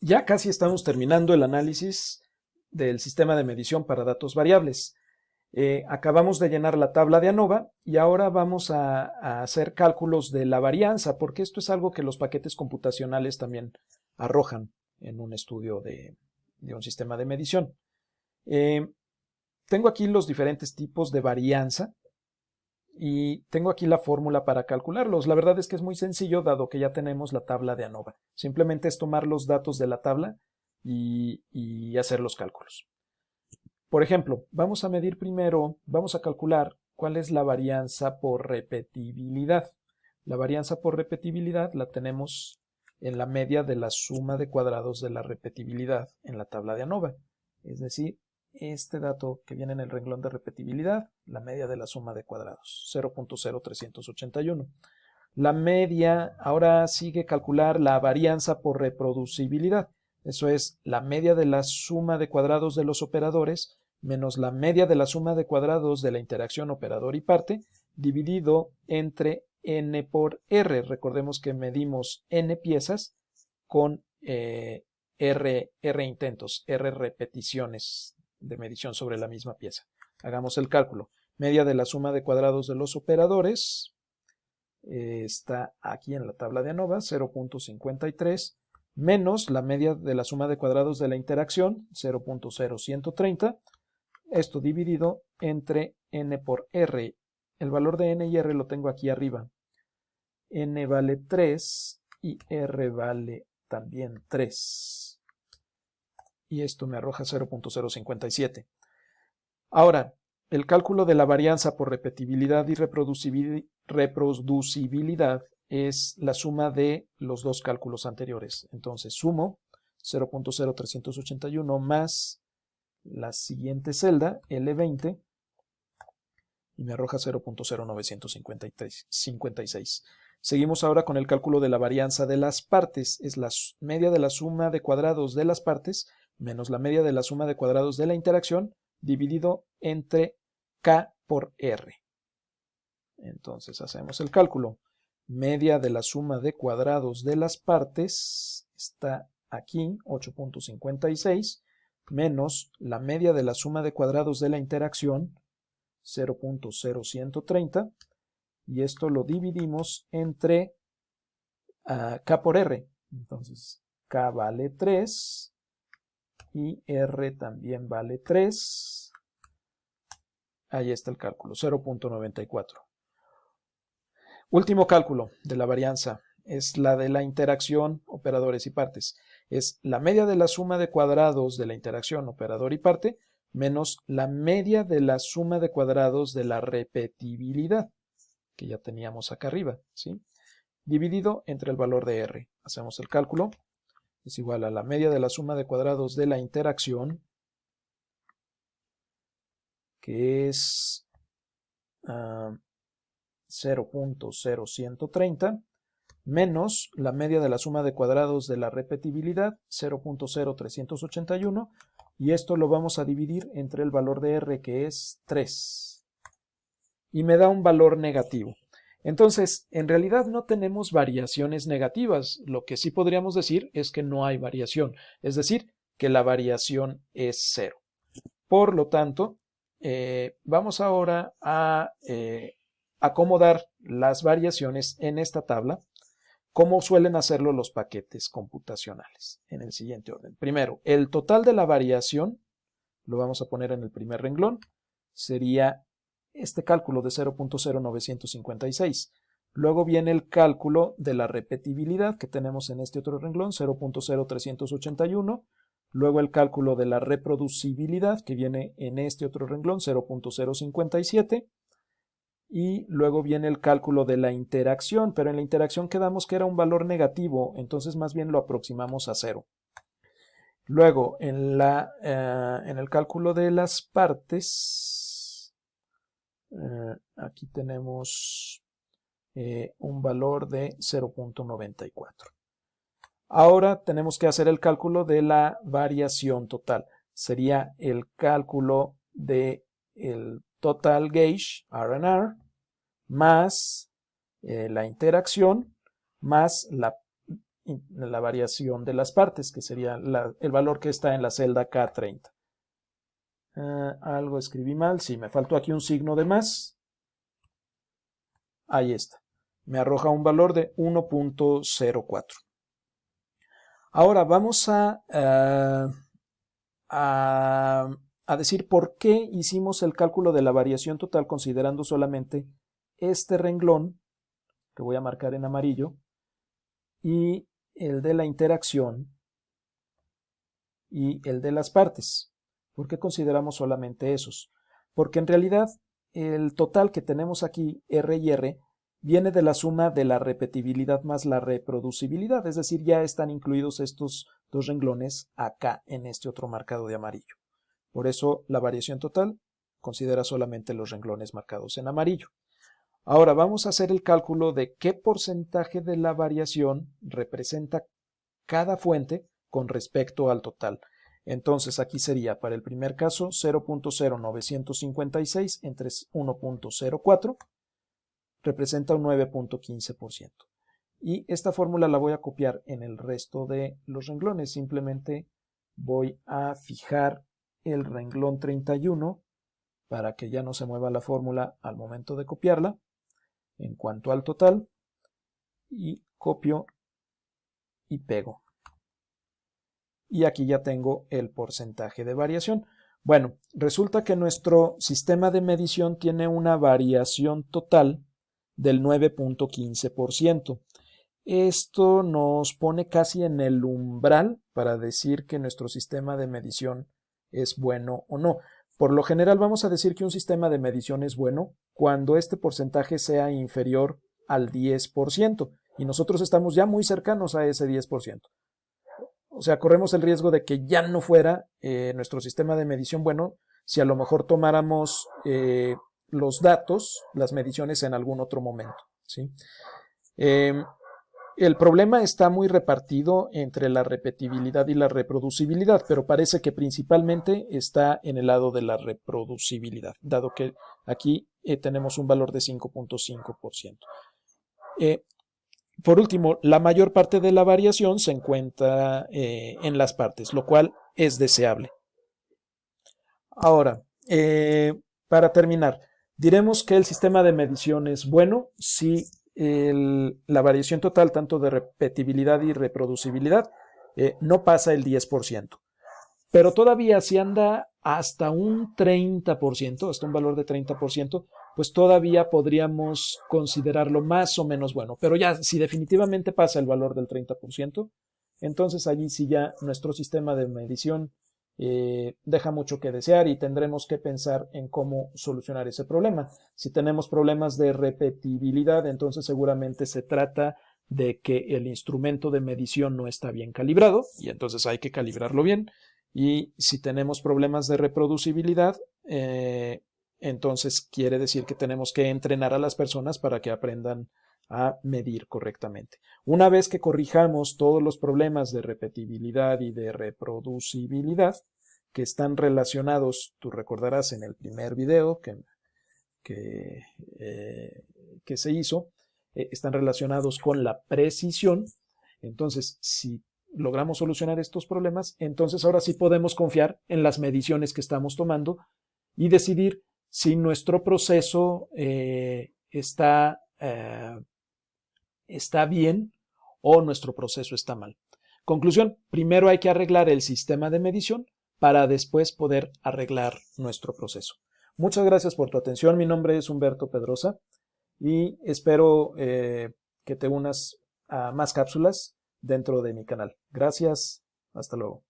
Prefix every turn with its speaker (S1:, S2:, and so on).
S1: Ya casi estamos terminando el análisis del sistema de medición para datos variables. Acabamos de llenar la tabla de ANOVA y ahora vamos a hacer cálculos de la varianza, porque esto es algo que los paquetes computacionales también arrojan en un estudio de un sistema de medición. Tengo aquí los diferentes tipos de varianza y tengo aquí la fórmula para calcularlos. La verdad es que es muy sencillo dado que ya tenemos la tabla de ANOVA. Simplemente es tomar los datos de la tabla y hacer los cálculos. Por ejemplo, vamos a medir primero, vamos a calcular cuál es la varianza por repetibilidad. La varianza por repetibilidad la tenemos en la media de la suma de cuadrados de la repetibilidad en la tabla de ANOVA. Es decir, este dato que viene en el renglón de repetibilidad, la media de la suma de cuadrados, 0.0381. La media, ahora sigue calcular la varianza por reproducibilidad. Eso es la media de la suma de cuadrados de los operadores menos la media de la suma de cuadrados de la interacción operador y parte dividido entre n por r. Recordemos que medimos n piezas con r intentos, r repeticiones de medición sobre la misma pieza. Hagamos el cálculo. Media de la suma de cuadrados de los operadores está aquí en la tabla de ANOVA, 0.53, menos la media de la suma de cuadrados de la interacción, 0.0130, esto dividido entre n por r. El valor de n y r lo tengo aquí arriba. N vale 3 y r vale también 3. Y esto me arroja 0.057. Ahora, el cálculo de la varianza por repetibilidad y reproducibilidad es la suma de los dos cálculos anteriores. Entonces sumo 0.0381 más la siguiente celda, L20, y me arroja 0.0956. Seguimos ahora con el cálculo de la varianza de las partes. Es la media de la suma de cuadrados de las partes menos la media de la suma de cuadrados de la interacción dividido entre K por R. Entonces hacemos el cálculo. Media de la suma de cuadrados de las partes está aquí, 8.56, menos la media de la suma de cuadrados de la interacción, 0.0130, y esto lo dividimos entre K por R. Entonces, K vale 3 y R también vale 3. Ahí está el cálculo, 0.94. Último cálculo de la varianza es la de la interacción operadores y partes. Es la media de la suma de cuadrados de la interacción operador y parte menos la media de la suma de cuadrados de la repetibilidad, que ya teníamos acá arriba, ¿sí? Dividido entre el valor de R. Hacemos el cálculo. Es igual a la media de la suma de cuadrados de la interacción, que es 0.0130, menos la media de la suma de cuadrados de la repetibilidad, 0.0381, y esto lo vamos a dividir entre el valor de R, que es 3. Y me da un valor negativo. Entonces, en realidad no tenemos variaciones negativas. Lo que sí podríamos decir es que no hay variación, es decir, que la variación es 0. Por lo tanto, vamos ahora a acomodar las variaciones en esta tabla, como suelen hacerlo los paquetes computacionales, en el siguiente orden. Primero, el total de la variación, lo vamos a poner en el primer renglón, sería este cálculo de 0.0956. Luego viene el cálculo de la repetibilidad que tenemos en este otro renglón, 0.0381. Luego el cálculo de la reproducibilidad que viene en este otro renglón, 0.057. Y luego viene el cálculo de la interacción, pero en la interacción quedamos que era un valor negativo, entonces más bien lo aproximamos a 0. Luego, en el cálculo de las partes, aquí tenemos un valor de 0.94. Ahora tenemos que hacer el cálculo de la variación total. Sería el cálculo del total gauge, R&R, más la interacción, más la la variación de las partes, que sería el valor que está en la celda K30. Algo escribí mal, sí, me faltó aquí un signo de más. Ahí está. Me arroja un valor de 1.04. Ahora vamos a decir por qué hicimos el cálculo de la variación total considerando solamente este renglón, que voy a marcar en amarillo, y el de la interacción y el de las partes. ¿Por qué consideramos solamente esos? Porque en realidad el total que tenemos aquí, R y R, viene de la suma de la repetibilidad más la reproducibilidad, es decir, ya están incluidos estos dos renglones acá en este otro marcado de amarillo. Por eso la variación total considera solamente los renglones marcados en amarillo. Ahora vamos a hacer el cálculo de qué porcentaje de la variación representa cada fuente con respecto al total. Entonces aquí sería para el primer caso 0.0956 entre 1.04 representa un 9.15%. Y esta fórmula la voy a copiar en el resto de los renglones. Simplemente voy a fijar el renglón 31 para que ya no se mueva la fórmula al momento de copiarla. En cuanto al total, y copio y pego. Y aquí ya tengo el porcentaje de variación. Bueno, resulta que nuestro sistema de medición tiene una variación total del 9.15%. Esto nos pone casi en el umbral para decir que nuestro sistema de medición es bueno o no. Por lo general vamos a decir que un sistema de medición es bueno cuando este porcentaje sea inferior al 10% y nosotros estamos ya muy cercanos a ese 10%. O sea, corremos el riesgo de que ya no fuera nuestro sistema de medición bueno si a lo mejor tomáramos los datos, las mediciones en algún otro momento, ¿sí? El problema está muy repartido entre la repetibilidad y la reproducibilidad, pero parece que principalmente está en el lado de la reproducibilidad, dado que aquí tenemos un valor de 5.5%. Por último, la mayor parte de la variación se encuentra en las partes, lo cual es deseable. Ahora, para terminar, diremos que el sistema de medición es bueno si la variación total tanto de repetibilidad y reproducibilidad no pasa el 10%. Pero todavía si anda hasta un 30%, hasta un valor de 30%, pues todavía podríamos considerarlo más o menos bueno. Pero ya si definitivamente pasa el valor del 30%, entonces allí sí ya nuestro sistema de medición deja mucho que desear y tendremos que pensar en cómo solucionar ese problema. Si tenemos problemas de repetibilidad, entonces seguramente se trata de que el instrumento de medición no está bien calibrado y entonces hay que calibrarlo bien. Y si tenemos problemas de reproducibilidad, entonces quiere decir que tenemos que entrenar a las personas para que aprendan a medir correctamente. Una vez que corrijamos todos los problemas de repetibilidad y de reproducibilidad que están relacionados, tú recordarás en el primer video que se hizo, están relacionados con la precisión. Entonces, si logramos solucionar estos problemas, entonces ahora sí podemos confiar en las mediciones que estamos tomando y decidir si nuestro proceso está bien o nuestro proceso está mal. Conclusión, primero hay que arreglar el sistema de medición para después poder arreglar nuestro proceso. Muchas gracias por tu atención. Mi nombre es Humberto Pedrosa y espero que te unas a más cápsulas dentro de mi canal. Gracias. Hasta luego.